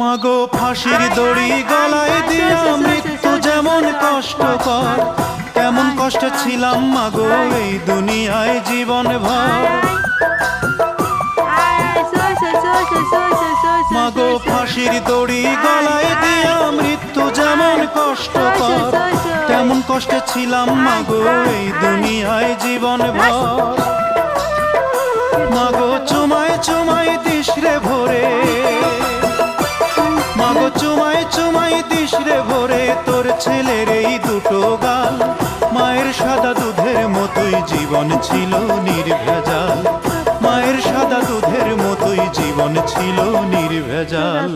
মাগো ফাঁসির দড়ি গলায় দিয়া মৃত্যু যেমন কষ্টকর, কেমন কষ্টে ছিলাম মাগো এই দুনিয়ায় জীবন ভর। মাগো ফাঁসির দড়ি গলায় দিয়া মৃত্যু যেমন কষ্টকর, কেমন কষ্টে ছিলাম মাগো এই দুনিয়ায় জীবন ভর। মাগো চুমায় চুমায় দিস রে ভোরে, মাগো চুমায় চুমায় দিস রে ভোরে তোর ছেলের এই দুটো গাল। মায়ের সাদা দুধের মতোই জীবন ছিল নির্ভেজাল, মায়ের সাদা দুধের মতোই জীবন ছিল নির্ভেজাল।